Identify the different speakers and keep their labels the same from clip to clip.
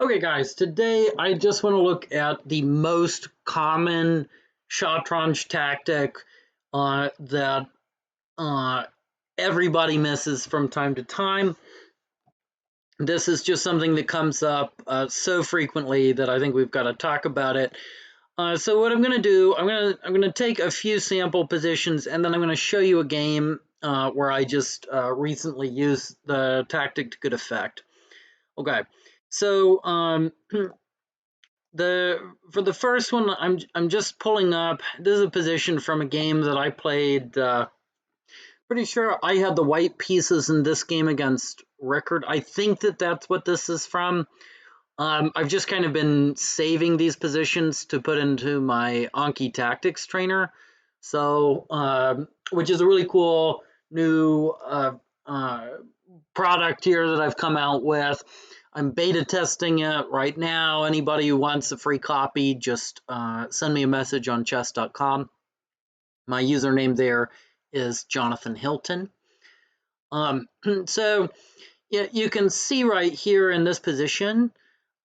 Speaker 1: Okay, guys, today I just want to look at the most common Shatranj tactic that uh, everybody misses from time to time. This is just something that comes up so frequently that I think we've got to talk about it. So what I'm going to do, I'm going to take a few sample positions, and then I'm going to show you a game where I just recently used the tactic to good effect. Okay, so the for the first one, I'm just pulling up. This is a position from a game that I played. Pretty sure I had the white pieces in this game against Rickard. I think that that's what this is from. I've just kind of been saving these positions to put into my Anki Tactics trainer, so which is a really cool new uh, product here that I've come out with. I'm beta testing it right now. Anybody who wants a free copy, just send me a message on chess.com. My username there is Jonathan Hilton. So yeah, you can see right here in this position,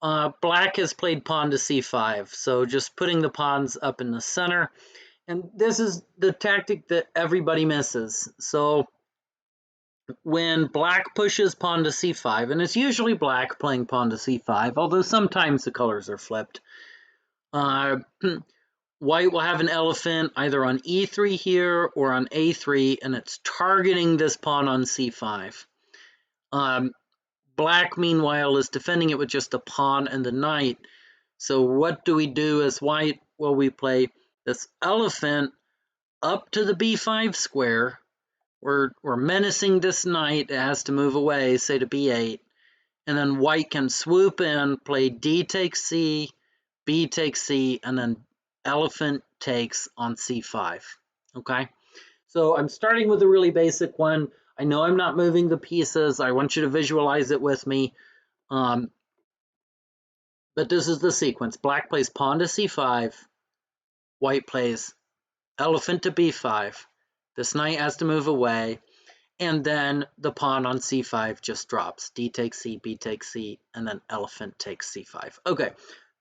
Speaker 1: black has played pawn to c5. So just putting the pawns up in the center. And this is the tactic that everybody misses. So when black pushes pawn to c5, and it's usually black playing pawn to c5, although sometimes the colors are flipped, uh, white will have an elephant either on e3 here or on a3, and it's targeting this pawn on c5. Black, meanwhile, is defending it with just a pawn and the knight. So what do we do as white? Well, we play this elephant up to the b5 square. We're menacing this knight. It has to move away, say to b8. And then white can swoop in, play d takes c, b takes c, and then elephant takes on c5. Okay? So I'm starting with a really basic one. I know I'm not moving the pieces. I want you to visualize it with me. But this is the sequence. Black plays pawn to c5. White plays elephant to b5. This knight has to move away. And then the pawn on c5 just drops. D takes c, b takes c, and then elephant takes c5. Okay,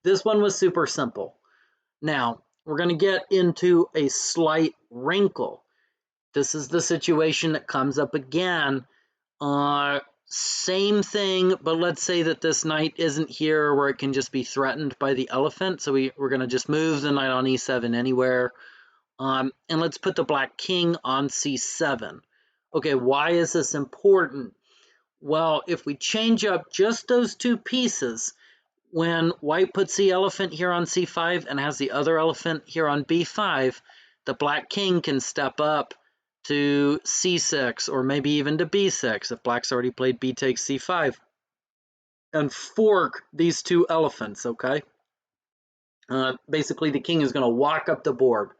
Speaker 1: this one was super simple. Now, we're going to get into a slight wrinkle. This is the situation that comes up again. Same thing, but let's say that this knight isn't here where it can just be threatened by the elephant. So we're going to just move the knight on e7 anywhere. And let's put the black king on c7. Okay, why is this important? Well, if we change up just those two pieces, when white puts the elephant here on c5 and has the other elephant here on b5, the black king can step up to c6 or maybe even to b6 if black's already played b takes c5 and fork these two elephants, okay? Basically, the king is going to walk up the board.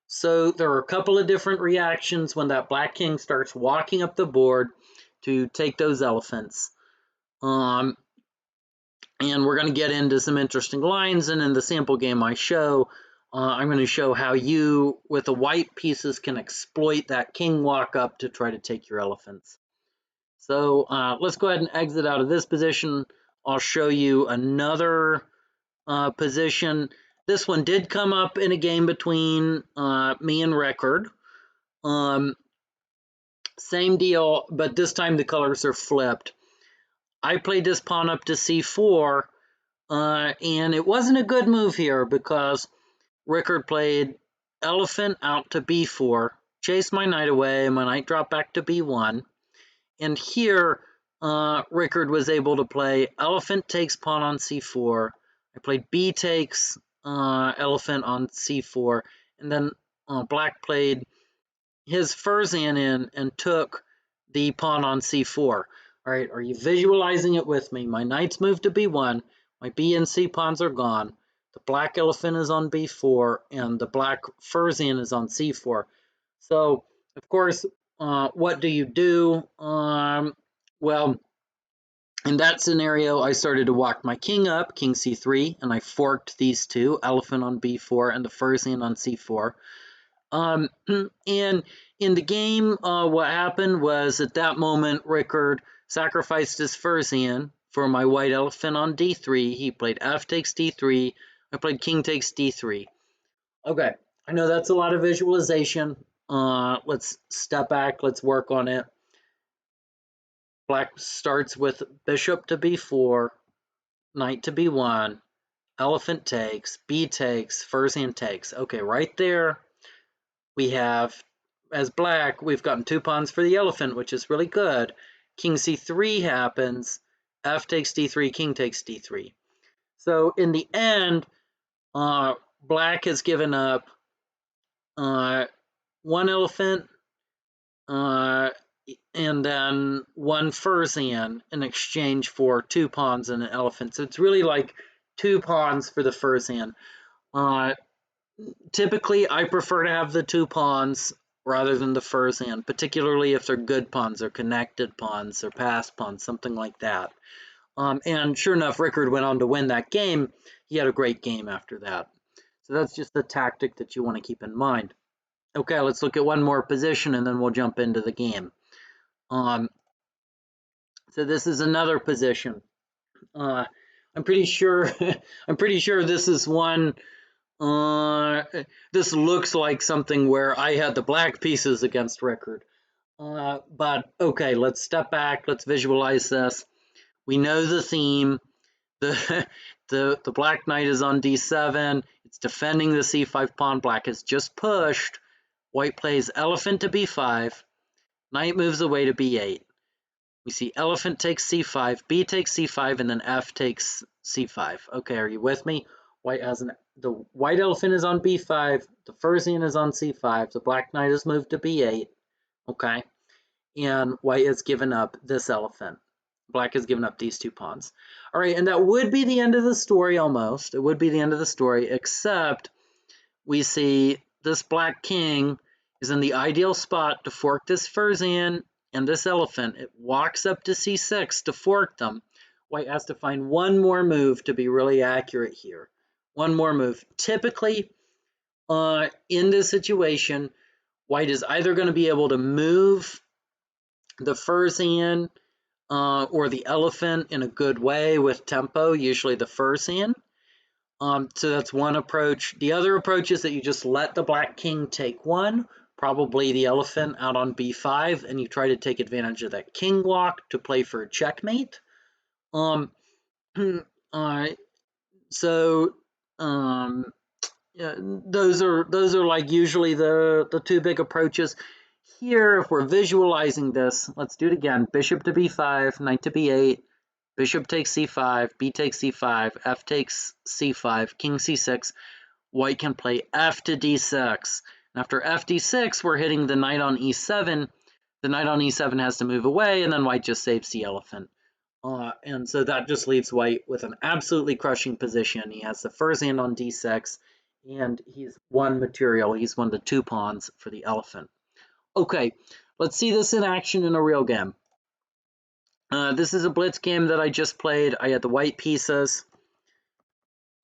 Speaker 1: So there are a couple of different reactions when that black king starts walking up the board to take those elephants. And we're going to get into some interesting lines, and in the sample game I show, I'm going to show how you, with the white pieces, can exploit that king walk up to try to take your elephants. So let's go ahead and exit out of this position. I'll show you another position. This one did come up in a game between me and Rickard. Same deal, but this time the colors are flipped. I played this pawn up to c4, and it wasn't a good move here because Rickard played elephant out to b4, chased my knight away, my knight dropped back to b1, and here Rickard was able to play elephant takes pawn on c4. I played b takes elephant on c4, and then black played his Furzan in and took the pawn on c4. All right, are you visualizing it with me? My knight's moved to b1, my b and c pawns are gone, the black elephant is on b4, and the black Furzan is on c4. So, of course, what do you do? Well, in that scenario, I started to walk my king up, king c3, and I forked these two, elephant on b4 and the Furzan on c4. And in the game, what happened was at that moment, Rickard sacrificed his Furzan for my white elephant on d3. He played f takes d3. I played king takes d3. Okay, I know that's a lot of visualization. Let's step back. Let's work on it. Black starts with bishop to b4, knight to b1, elephant takes, b takes, first hand takes. Okay, right there we have, as black, we've gotten 2 pawns for the elephant, which is really good. King c3 happens, f takes d3, king takes d3. So in the end, black has given up 1 elephant, and then 1 fursan in exchange for 2 pawns and an elephant. So it's really like 2 pawns for the fursan. Typically, I prefer to have the 2 pawns rather than the fursan, particularly if they're good pawns or connected pawns or passed pawns, something like that. And sure enough, Rickard went on to win that game. He had a great game after that. So that's just the tactic that you want to keep in mind. Okay, let's look at one more position and then we'll jump into the game. So this is another position. I'm pretty sure this is one. This looks like something where I had the black pieces against Rickard. But okay, let's step back. Let's visualize this. We know the theme. The black knight is on d7. It's defending the c5 pawn. Black has just pushed. White plays elephant to b5. Knight moves away to b8. We see elephant takes c5, b takes c5, and then f takes c5. Okay, are you with me? The white elephant is on b5, the fursan is on c5, the black knight has moved to b8, okay? And white has given up this elephant. Black has given up these 2 pawns. All right, and that would be the end of the story almost. It would be the end of the story, except we see this black king is in the ideal spot to fork this fursan and this elephant. It walks up to c6 to fork them. White has to find one more move to be really accurate here. One more move. Typically, in this situation, white is either going to be able to move the fursan or the elephant in a good way with tempo, usually the fursan. So that's one approach. The other approach is that you just let the black king take one, probably the elephant out on b5, and you try to take advantage of that king walk to play for a checkmate. Yeah, those are like usually the 2 big approaches. Here, if we're visualizing this, let's do it again. Bishop to b5, knight to b8, bishop takes c5, b takes c5, f takes c5, king c6. White can play f to d6. And after f d6, we're hitting the knight on e7. The knight on e7 has to move away, and then white just saves the elephant. And so that just leaves white with an absolutely crushing position. He has the fursan on d6, and he's won material. He's won the 2 pawns for the elephant. Okay, let's see this in action in a real game. This is a blitz game that I just played. I had the white pieces.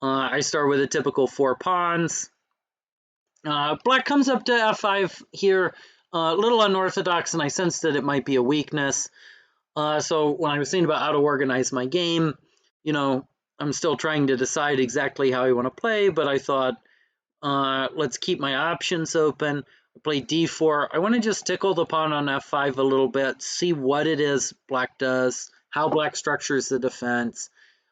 Speaker 1: I start with a typical 4 pawns. Black comes up to f5 here, a little unorthodox, and I sensed that it might be a weakness. So when I was thinking about how to organize my game, I'm still trying to decide exactly how I want to play, but I thought, let's keep my options open. I play d4. I want to just tickle the pawn on f5 a little bit, see what it is black does, how black structures the defense.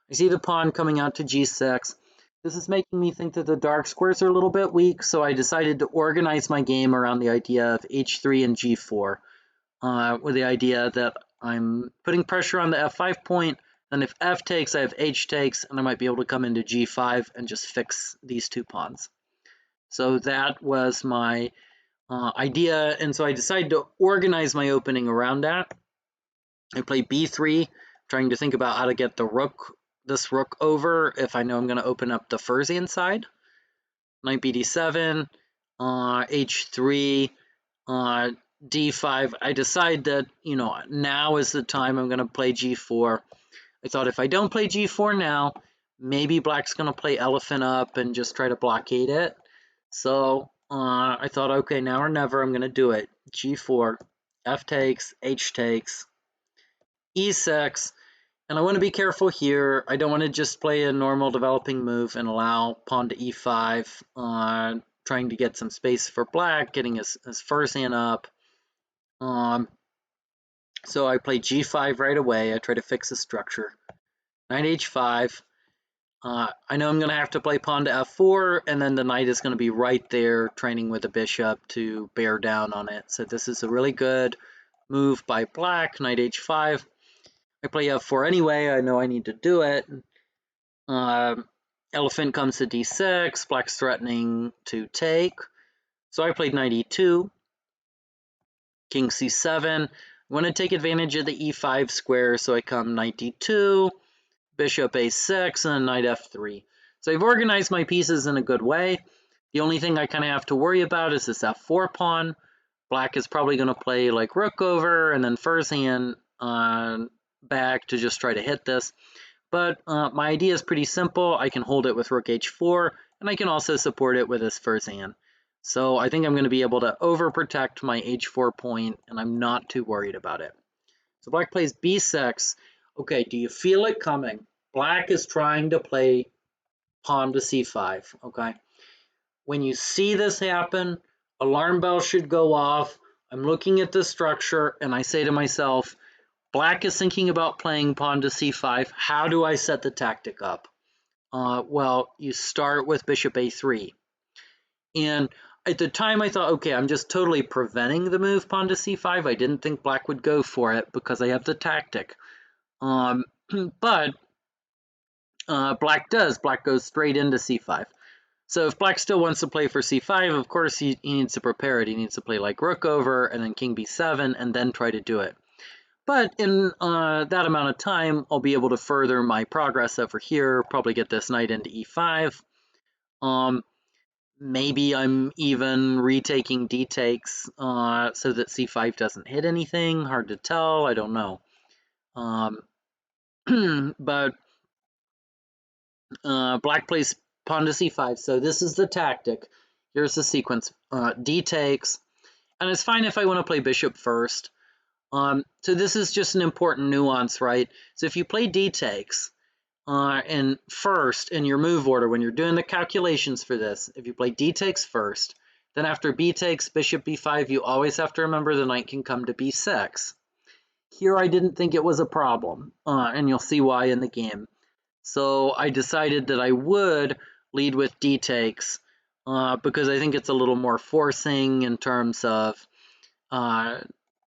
Speaker 1: I see the pawn coming out to g6. This is making me think that the dark squares are a little bit weak, so I decided to organize my game around the idea of h3 and g4, with the idea that I'm putting pressure on the f5 point, and if f takes, I have h takes, and I might be able to come into g5 and just fix these 2 pawns. So that was my idea, and so I decided to organize my opening around that. I play b3, trying to think about how to get this rook over if I know I'm going to open up the fursan side. Knight bd7, h3, d5. I decide that, now is the time I'm going to play g4. I thought if I don't play g4 now, maybe black's going to play elephant up and just try to blockade it. So I thought, okay, now or never, I'm going to do it. G4, f takes, h takes, e6, And I want to be careful here. I don't want to just play a normal developing move and allow pawn to e5, trying to get some space for black, getting his first hand up. So I play g5 right away. I try to fix the structure. Knight h5. I know I'm going to have to play pawn to f4, and then the knight is going to be right there training with the bishop to bear down on it. So this is a really good move by black. Knight h5. I play f4 anyway. I know I need to do it. Elephant comes to d6. Black's threatening to take. So I played knight e2. King c7. I want to take advantage of the e5 square, so I come knight d2, bishop a6, and knight f3. So I've organized my pieces in a good way. The only thing I kind of have to worry about is this f4 pawn. Black is probably going to play like rook over and then first hand back to just try to hit this. But my idea is pretty simple. I can hold it with rook h4, and I can also support it with his first hand. So I think I'm going to be able to overprotect my h4 point, and I'm not too worried about it. So black plays b6. Okay, do you feel it coming? Black is trying to play pawn to c5, okay? When you see this happen, alarm bells should go off. I'm looking at the structure, and I say to myself, black is thinking about playing pawn to c5. How do I set the tactic up? Well, you start with bishop a3. And at the time I thought, okay, I'm just totally preventing the move pawn to c5. I didn't think black would go for it because I have the tactic. But black does. Black goes straight into c5. So if black still wants to play for c5, of course he needs to prepare it. He needs to play like rook over and then king b7 and then try to do it. But in that amount of time, I'll be able to further my progress over here, probably get this knight into e5. Maybe I'm even retaking d-takes so that c5 doesn't hit anything. Hard to tell. I don't know. But black plays pawn to c5, so this is the tactic. Here's the sequence. D-takes. And it's fine if I want to play bishop first. So this is just an important nuance, right? So if you play d-takes, and first in your move order, when you're doing the calculations for this, if you play d takes first, then after b takes, bishop b5, you always have to remember the knight can come to b6. Here I didn't think it was a problem, and you'll see why in the game. So I decided that I would lead with d takes because I think it's a little more forcing in terms of,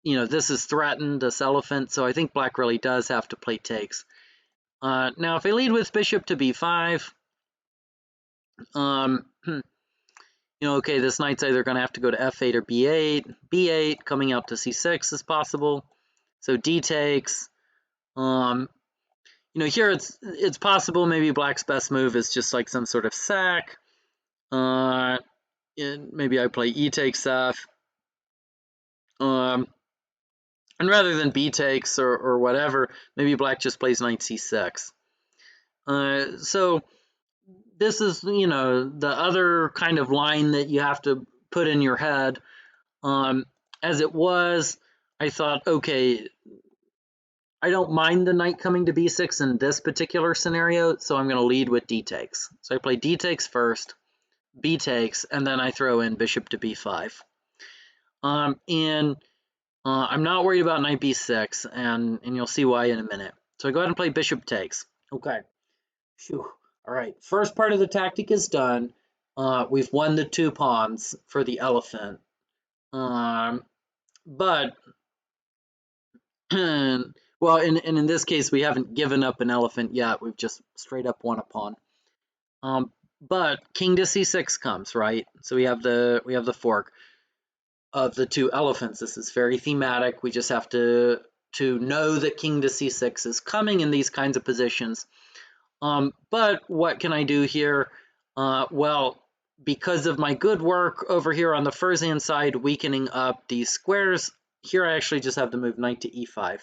Speaker 1: this is threatened, this elephant, so I think black really does have to play takes. Now, if I lead with bishop to b5, okay, this knight's either going to have to go to f8 or b8. b8 coming out to c6 is possible. So d takes. Here it's possible maybe black's best move is just like some sort of sack. Maybe I play e takes f. And rather than b takes or whatever, maybe black just plays knight c6. So this is, the other kind of line that you have to put in your head. As it was, I thought, okay, I don't mind the knight coming to b6 in this particular scenario, so I'm going to lead with d takes. So I play d takes first, b takes, and then I throw in bishop to b5. And I'm not worried about knight b6, and you'll see why in a minute. So I go ahead and play bishop takes. Okay. Phew. All right, first part of the tactic is done. We've won the 2 pawns for the elephant. But, well, in this case, we haven't given up an elephant yet. We've just straight up won a pawn. But king to c6 comes, right? So we have the fork of the 2 elephants. This is very thematic. We just have to know that king to c6 is coming in these kinds of positions. But what can I do here? Well, because of my good work over here on the first hand side, weakening up these squares, here I actually just have to move knight to e5.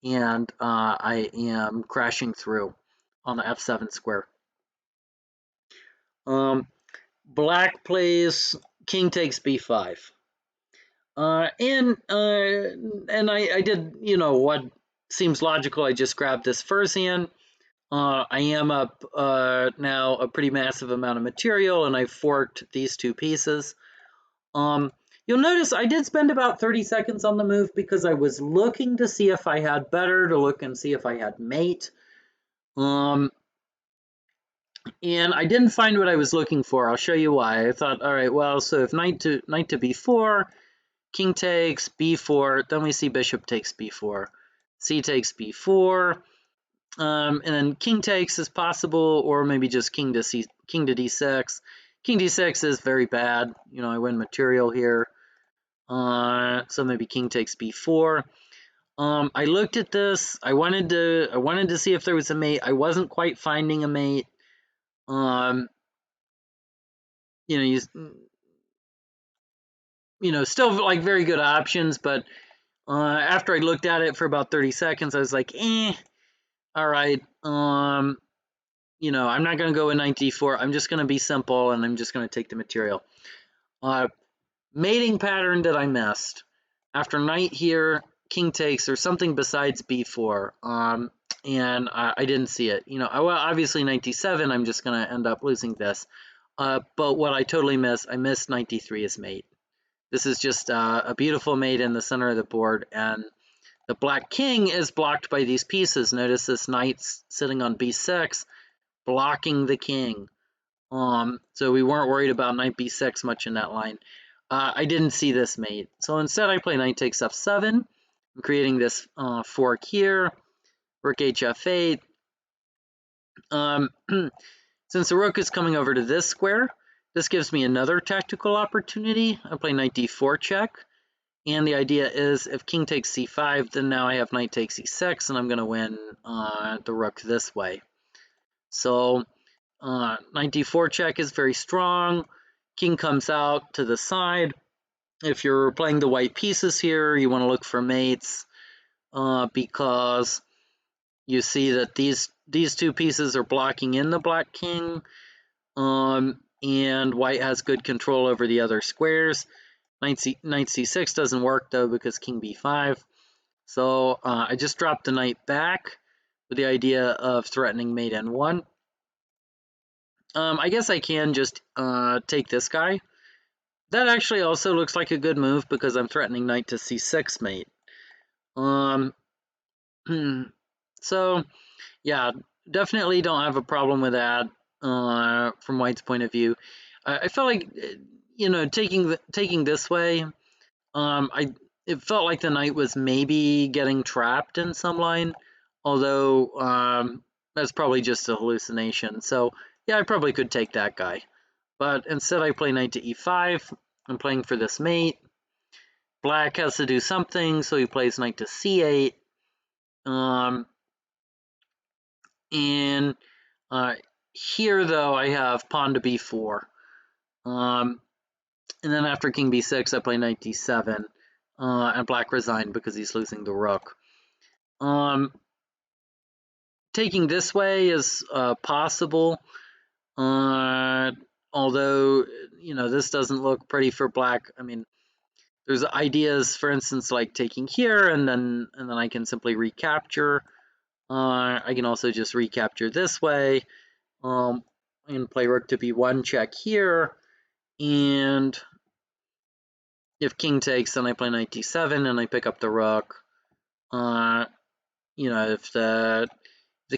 Speaker 1: And I am crashing through on the f7 square. Black plays king takes b5. And I did, what seems logical I just grab this Furzian. I am up now a pretty massive amount of material, and I forked these two pieces. You'll notice I did spend about 30 seconds on the move because I was looking to see if I had better, to look and see if I had mate. And I didn't find what I was looking for. I'll show you why. I thought, all right, well, so if knight to b4, king takes b4, then we see bishop takes b4, c takes b4, and then king takes is possible, or maybe just king to d6. King d6 is very bad. You know, I win material here. So maybe king takes b4. I looked at this. I wanted to see if there was a mate. I wasn't quite finding a mate. You know, still like very good options, but after I looked at it for about 30 seconds, I was like, all right. You know, I'm not going to go with knight d4. I'm just going to be simple, and I'm just going to take the material. Mating pattern that I missed. After knight here, king takes, or something besides b4, and I didn't see it. You know, well, obviously knight d7, I'm just going to end up losing this. But what I totally missed, I missed knight d3 as mate. This is just a beautiful mate in the center of the board, and the black king is blocked by these pieces. Notice this knight's sitting on b6, blocking the king. So we weren't worried about knight b6 much in that line. I didn't see this mate, so instead I play knight takes f7. I'm creating this fork here, rook hf8. Since the rook is coming over to this square, this gives me another tactical opportunity. I play knight d4 check, and the idea is if king takes c5, then now I have knight takes e6, and I'm going to win the rook this way. So knight d4 check is very strong. King comes out to the side. If you're playing the white pieces here, you want to look for mates because you see that these two pieces are blocking in the black king, and white has good control over the other squares. Knight c6 doesn't work though because king b5. So I just dropped the knight back with the idea of threatening mate n1. I guess I can just take this guy. That actually also looks like a good move because I'm threatening knight to c6 mate. So yeah, definitely don't have a problem with that from white's point of view. I felt like, you know, taking this way, it felt like the knight was maybe getting trapped in some line, although that's probably just a hallucination. So yeah, I probably could take that guy. But instead I play knight to e5. I'm playing for this mate. Black has to do something, so he plays knight to c8. And here, though, I have pawn to b4. And then after king b6, I play knight d7. And black resigned because he's losing the rook. Taking this way is possible. Although, you know, this doesn't look pretty for black. I mean, there's ideas, for instance, like taking here, and then I can simply recapture. I can also just recapture this way, and play rook to b1 check here, and if king takes, then I play knight d7 and I pick up the rook. You know, if the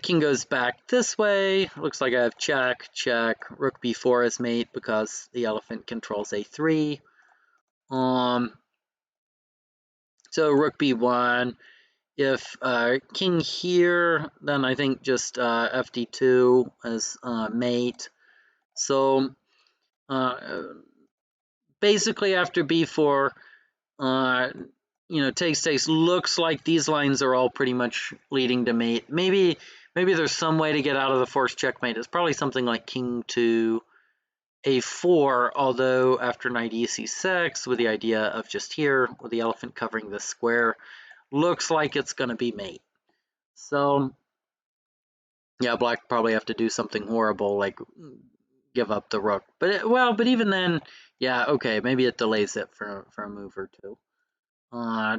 Speaker 1: king goes back this way, looks like I have check, check, rook b4 as mate because the elephant controls a3. So rook b1. If king here, then I think just fd2 as mate. So basically after b4, you know, takes looks like these lines are all pretty much leading to mate. Maybe there's some way to get out of the forced checkmate. It's probably something like king to a4, although after knight ec6, with the idea of just here, with the elephant covering this square, looks like it's going to be mate. So yeah, black probably have to do something horrible like give up the rook. But but even then, yeah, okay, maybe it delays it for a move or two.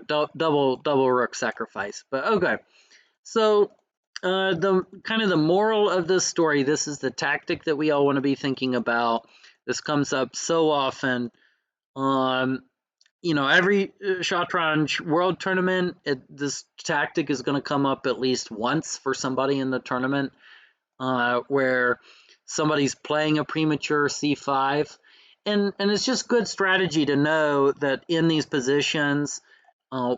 Speaker 1: Double rook sacrifice, but okay. So the kind of the moral of this story, this is the tactic that we all want to be thinking about. This comes up so often. Um, every Shatranj World Tournament, this tactic is going to come up at least once for somebody in the tournament, where somebody's playing a premature c5, and it's just good strategy to know that in these positions,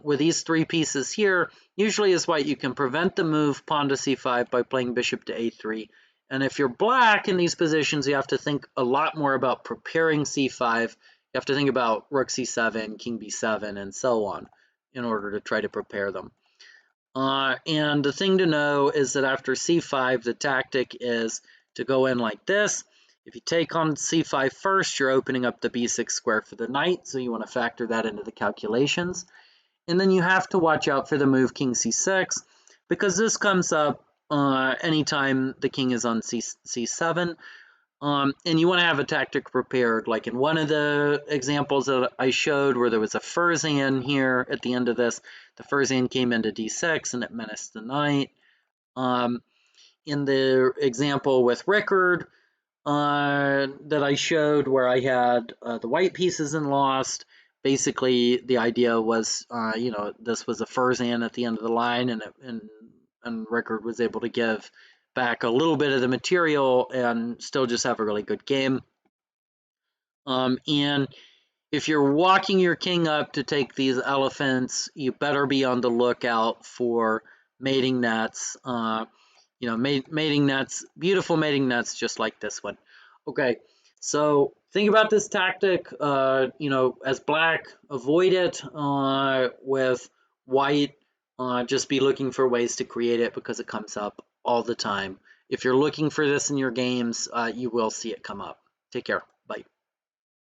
Speaker 1: with these three pieces here, usually as white you can prevent the move pawn to c5 by playing bishop to a3. And if you're black in these positions, you have to think a lot more about preparing c5. You have to think about rook c7, king b7, and so on in order to try to prepare them. And the thing to know is that after c5, the tactic is to go in like this. If you take on c5 first, you're opening up the b6 square for the knight, so you want to factor that into the calculations. And then you have to watch out for the move king c6, because this comes up anytime the king is on c7. And you want to have a tactic prepared, like in one of the examples that I showed where there was a Furzan here at the end of this. The Furzan came into d6 and it menaced the knight. In the example with Rickard that I showed where I had the white pieces in Lost, basically the idea was, this was a Furzan at the end of the line, and Rickard was able to give back a little bit of the material and still just have a really good game. And if you're walking your king up to take these elephants, you better be on the lookout for mating nets. Mating nets, beautiful mating nets, just like this one. Okay, so think about this tactic. As black, avoid it. With white, just be looking for ways to create it because it comes up all the time. If you're looking for this in your games, you will see it come up. Take care. Bye.